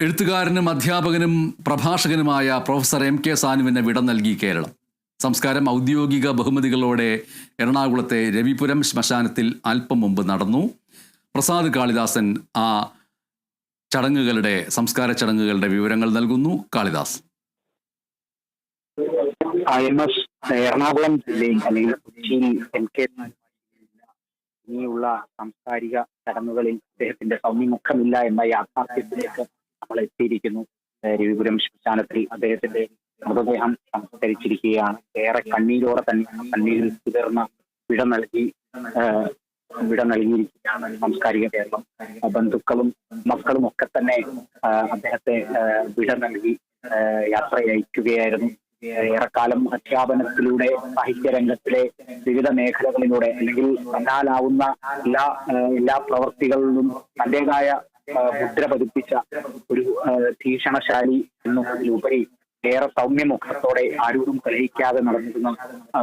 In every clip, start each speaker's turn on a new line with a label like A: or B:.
A: എഴുത്തുകാരനും അധ്യാപകനും പ്രഭാഷകനുമായ professor M K സാനുവിന് വിട നൽകി കേരളം. സംസ്കാരം ഔദ്യോഗിക ബഹുമതികളോടെ എറണാകുളത്തെ രവിപുരം ശ്മശാനത്തിൽ അല്പം മുമ്പ് നടന്നു. പ്രസാദ് കാളിദാസൻ ആ സംസ്കാര ചടങ്ങുകളുടെ വിവരങ്ങൾ നൽകുന്നു. കാളിദാസ്.
B: എറണാകുളം ജില്ലയിൽ അല്ലെങ്കിൽ കൊച്ചിയിൽ എം കെ ഇനിയുള്ള സാംസ്കാരിക ചടങ്ങുകളിൽ അദ്ദേഹത്തിന്റെ സൗമ്യമുഖമില്ല എന്ന യാഥാർത്ഥ്യത്തിലേക്ക് നമ്മൾ എത്തിയിരിക്കുന്നു. രവിപുരം ശ്മശാനത്തിൽ അദ്ദേഹത്തിന്റെ മൃതദേഹം സംസ്കരിച്ചിരിക്കുകയാണ്. ഏറെ കണ്ണീരോടെ തന്നെ കണ്ണീരിൽ കുതിർന്ന വിട നൽകിയിരിക്കുകയാണ് സാംസ്കാരിക കേരളം. ബന്ധുക്കളും മക്കളും ഒക്കെ തന്നെ അദ്ദേഹത്തെ വിട നൽകി യാത്രയയക്കുകയായിരുന്നു. ഏറെക്കാലം അധ്യാപനത്തിലൂടെ സാഹിത്യരംഗത്തിലെ വിവിധ മേഖലകളിലൂടെ അല്ലെങ്കിൽ തന്നാലാവുന്ന എല്ലാ പ്രവർത്തികളിലും തന്റേതായ മുദ്ര പതിപ്പിച്ച ഒരു ഭീഷണശാലി എന്നുള്ളതിലുപരി ഏറെ സൗമ്യമുഖത്തോടെ ആരോടും കലഹിക്കാതെ നടന്നിരുന്ന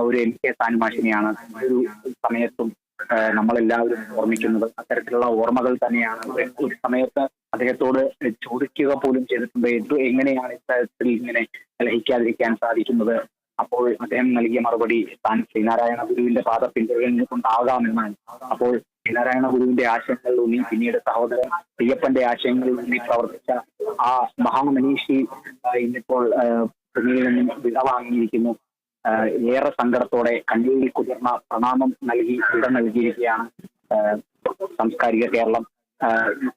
B: ഒരു എം കെ സാനുമാഷിനെയാണ് ഒരു സമയത്തും നമ്മളെല്ലാവരും ഓർമ്മിക്കുന്നത്. അത്തരത്തിലുള്ള ഓർമ്മകൾ തന്നെയാണ്. ഒരു സമയത്ത് അദ്ദേഹത്തോട് ചോദിക്കുക പോലും ചെയ്തിട്ടുണ്ട്, എങ്ങനെയാണ് ഇത്തരത്തിൽ ഇങ്ങനെ കലഹിക്കാതിരിക്കാൻ സാധിക്കുന്നത്. അപ്പോൾ അദ്ദേഹം നൽകിയ മറുപടി താൻ ശ്രീനാരായണ ഗുരുവിന്റെ പാത പിന്തുടരുന്നുണ്ടാകാമെന്നാണ്. അപ്പോൾ ശ്രീനാരായണ ഗുരുവിന്റെ ആശയങ്ങളിൽ ഊന്നി പിന്നീട് സഹോദരൻ അയ്യപ്പന്റെ ആശയങ്ങളിൽ ഊന്നി പ്രവർത്തിച്ച ആ മഹാമനീഷി ഇന്നിപ്പോൾ ഭൂമിയിൽ നിന്നും വിടവാങ്ങിയിരിക്കുന്നു. ഏറെ സങ്കടത്തോടെ കണ്ണീരിൽ കുതിർന്ന പ്രണാമം വിട നൽകിയിരിക്കുകയാണ് സാംസ്കാരിക കേരളം.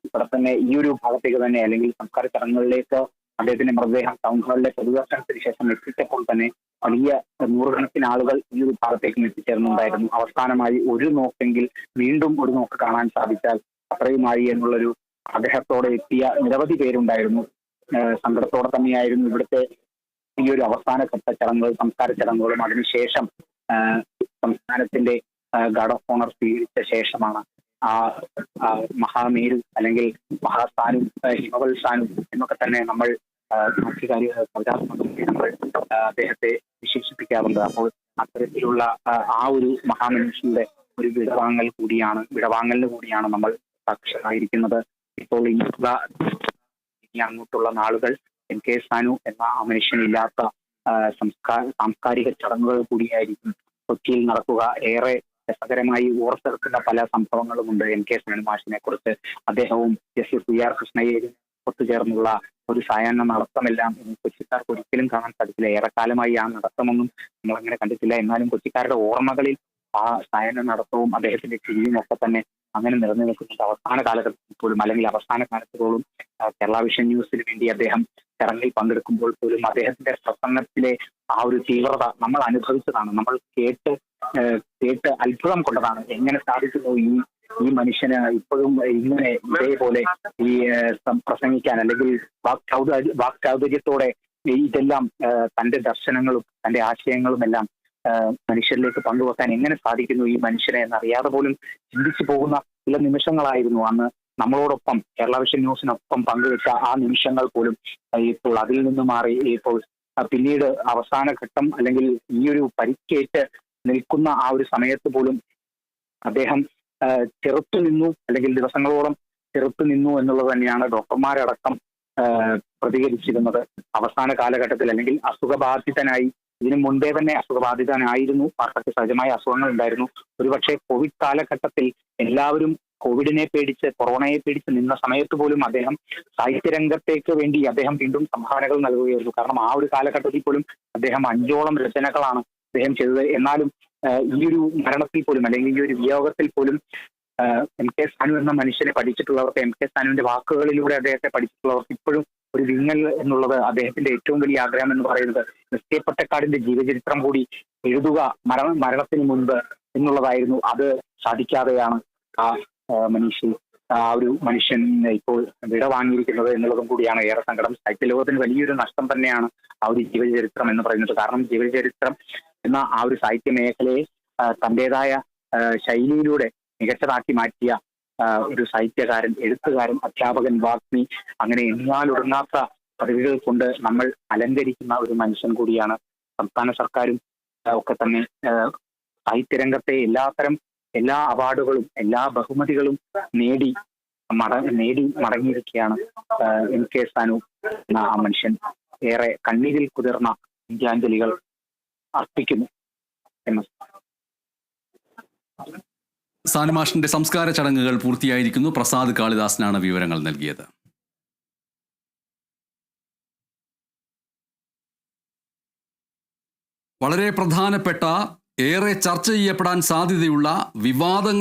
B: ഇവിടെ തന്നെ ഈ ഒരു ഭാഗത്തേക്ക് തന്നെ അല്ലെങ്കിൽ സംസ്കാര ചടങ്ങുകളിലേക്ക് അദ്ദേഹത്തിന്റെ മൃതദേഹം ടൗൺ ഹാളിലെ പൊതുദർശനത്തിന് ശേഷം എത്തിച്ചപ്പോൾ തന്നെ വലിയ നൂറുകണക്കിന് ആളുകൾ ഈ ഒരു ഭാഗത്തേക്കും എത്തിച്ചേർന്നുണ്ടായിരുന്നു. അവസാനമായി ഒരു നോക്കെങ്കിൽ വീണ്ടും ഒരു നോക്ക് കാണാൻ സാധിച്ചാൽ അത്രയുമായി എന്നുള്ളൊരു ആഗ്രഹത്തോടെ എത്തിയ നിരവധി പേരുണ്ടായിരുന്നു. സങ്കടത്തോടെ തന്നെയായിരുന്നു ഇവിടുത്തെ ഈ ഒരു അവസാനഘട്ട ചടങ്ങുകൾ, സംസ്കാര ചടങ്ങുകളും. അതിനുശേഷം സംസ്ഥാനത്തിന്റെ ഗാർഡ് ഓഫ് ഓണർ സ്വീകരിച്ച ശേഷമാണ് ആ മഹാമേരു അല്ലെങ്കിൽ മഹാസാനും ഹിമവൽ സാനും എന്നൊക്കെ തന്നെ നമ്മൾ നമ്മൾ അദ്ദേഹത്തെ വിശേഷിപ്പിക്കാറുണ്ട്. അപ്പോൾ അത്തരത്തിലുള്ള ആ ഒരു മഹാമനുഷ്യന്റെ ഒരു വിടവാങ്ങലിന് കൂടിയാണ് നമ്മൾ സാക്ഷിയായിരിക്കുന്നത്. ഇപ്പോൾ ഇനി അങ്ങോട്ടുള്ള നാളുകൾ എം കെ സാനു എന്ന ആ മനുഷ്യനില്ലാത്ത സാംസ്കാരിക ചടങ്ങുകൾ കൂടിയായിരിക്കും കൊച്ചിയിൽ നടക്കുക. ഏറെ രസകരമായി ഓർത്തെടുക്കുന്ന പല സംഭവങ്ങളുമുണ്ട് എം കെ സാനു മാഷിനെ കുറിച്ച്. അദ്ദേഹവും ജസ്റ്റിസ് പി ആർ കൃഷ്ണയ്യരും ഒത്തുചേർന്നുള്ള ഒരു സായാഹ്ന നടത്തമെല്ലാം കൊച്ചിക്കാർക്ക് ഒരിക്കലും കാണാൻ സാധിക്കില്ല. ഏറെക്കാലമായി ആ നടത്തമൊന്നും നമ്മളങ്ങനെ കണ്ടിട്ടില്ല. എന്നാലും കൊച്ചിക്കാരുടെ ഓർമ്മകളിൽ ആ സായാഹ്ന നടത്തവും അദ്ദേഹത്തിന്റെ ചിരിയും ഒക്കെ തന്നെ അങ്ങനെ നിറഞ്ഞു നിൽക്കുന്നുണ്ട്. അവസാന കാലഘട്ടത്തിൽ പോലും അല്ലെങ്കിൽ അവസാന കാലത്ത് പോലും കേരള വിഷൻ ന്യൂസിന് വേണ്ടി അദ്ദേഹം ചടങ്ങിൽ പങ്കെടുക്കുമ്പോൾ പോലും അദ്ദേഹത്തിന്റെ പ്രസംഗത്തിലെ ആ ഒരു തീവ്രത നമ്മൾ അനുഭവിച്ചതാണ്. നമ്മൾ കേട്ട് അത്ഭുതം കൊണ്ടതാണ്. എങ്ങനെ സാധിക്കുന്നു ഈ മനുഷ്യന് ഇപ്പോഴും ഇങ്ങനെ ഇതേപോലെ ഈ പ്രസംഗിക്കാൻ അല്ലെങ്കിൽ വാക്ചാതുര്യത്തോടെ ഇതെല്ലാം തന്റെ ദർശനങ്ങളും തന്റെ ആശയങ്ങളും എല്ലാം മനുഷ്യരിലേക്ക് പങ്കുവെക്കാൻ എങ്ങനെ സാധിക്കുന്നു ഈ മനുഷ്യനെ എന്നറിയാതെ പോലും ചിന്തിച്ചു പോകുന്ന ചില നിമിഷങ്ങളായിരുന്നു അന്ന് നമ്മളോടൊപ്പം കേരള വിഷൻ ന്യൂസിനൊപ്പം പങ്കുവെച്ച ആ നിമിഷങ്ങൾ പോലും ഇപ്പോൾ അതിൽ നിന്ന് മാറി ഇപ്പോൾ പിന്നീട് അവസാന ഘട്ടം അല്ലെങ്കിൽ ഈ ഒരു പരിക്കേറ്റ് നിൽക്കുന്ന ആ ഒരു സമയത്ത് പോലും അദ്ദേഹം ചെറുത്തു നിന്നു അല്ലെങ്കിൽ ദിവസങ്ങളോളം ചെറുത്തു നിന്നു എന്നുള്ളത് തന്നെയാണ് ഡോക്ടർമാരടക്കം പ്രതികരിച്ചിരുന്നത്. അവസാന കാലഘട്ടത്തിൽ അല്ലെങ്കിൽ അസുഖബാധിതനായി, ഇതിനു മുൻപേ തന്നെ അസുഖബാധിതനായിരുന്നു, പാർട്ടിക്ക് സഹജമായ അസുഖങ്ങൾ ഉണ്ടായിരുന്നു. ഒരുപക്ഷെ കോവിഡ് കാലഘട്ടത്തിൽ എല്ലാവരും കോവിഡിനെ പേടിച്ച് കൊറോണയെ പേടിച്ച് നിന്ന സമയത്ത് പോലും അദ്ദേഹം സാഹിത്യരംഗത്തേക്ക് വേണ്ടി അദ്ദേഹം വീണ്ടും സംഭാവനകൾ നൽകുകയായിരുന്നു. കാരണം ആ ഒരു കാലഘട്ടത്തിൽ പോലും അദ്ദേഹം 5ഓളം രചനകളാണ് അദ്ദേഹം ചെയ്തത്. എന്നാലും ഈ ഒരു മരണത്തിൽ പോലും അല്ലെങ്കിൽ ഈ ഒരു വിയോഗത്തിൽ പോലും എം കെ സാനു എന്ന മനുഷ്യനെ പഠിച്ചിട്ടുള്ളവർക്ക്, എം കെ സാനുവിന്റെ വാക്കുകളിലൂടെ അദ്ദേഹത്തെ പഠിച്ചിട്ടുള്ളവർക്ക് ഇപ്പോഴും ഒരു വിങ്ങൽ എന്നുള്ളത് അദ്ദേഹത്തിന്റെ ഏറ്റവും വലിയ ആഗ്രഹം എന്ന് പറയുന്നത് എസ് കെ പൊറ്റക്കാടിന്റെ ജീവചരിത്രം കൂടി എഴുതുക മരണത്തിന് മുൻപ് എന്നുള്ളതായിരുന്നു. അത് സാധിക്കാതെയാണ് ആ ഒരു മനുഷ്യൻ ഇപ്പോൾ വിട വാങ്ങിയിരിക്കുന്നത് എന്നുള്ളതും കൂടിയാണ് ഏറെ സങ്കടം. സാഹിത്യ ലോകത്തിന് വലിയൊരു നഷ്ടം തന്നെയാണ് ആ ഒരു ജീവചരിത്രം എന്ന് പറയുന്നത്. കാരണം ജീവചരിത്രം എന്ന ആ ഒരു സാഹിത്യ മേഖലയെ തന്റേതായ ശൈലിയിലൂടെ മികച്ചതാക്കി മാറ്റിയ ഒരു സാഹിത്യകാരൻ, എഴുത്തുകാരൻ, അധ്യാപകൻ, വാഗ്മി, അങ്ങനെ എണ്ണാലൊടുങ്ങാത്ത പദവികൾ കൊണ്ട് നമ്മൾ അലങ്കരിക്കുന്ന ഒരു മനുഷ്യൻ കൂടിയാണ്. സംസ്ഥാന സർക്കാരും ഒക്കെ തന്നെ സാഹിത്യരംഗത്തെ എല്ലാ അവാർഡുകളും എല്ലാ ബഹുമതികളും നേടി നേടി മടങ്ങിയിരിക്കുകയാണ് MK സാനു എന്ന ആ മനുഷ്യൻ. ഏറെ കണ്ണീരിൽ കുതിർന്ന വിദ്യാഞ്ജലികൾ അർപ്പിക്കുന്നു.
A: സാനുമാഷിന്റെ സംസ്കാര ചടങ്ങുകൾ പൂർത്തിയായിരിക്കുന്നു. പ്രസാദ് കാളിദാസനാണ് വിവരങ്ങൾ നൽകിയത്. വളരെ പ്രധാനപ്പെട്ട, ഏറെ ചർച്ച ചെയ്യപ്പെടാൻ സാധ്യതയുള്ള വിവാദങ്ങൾ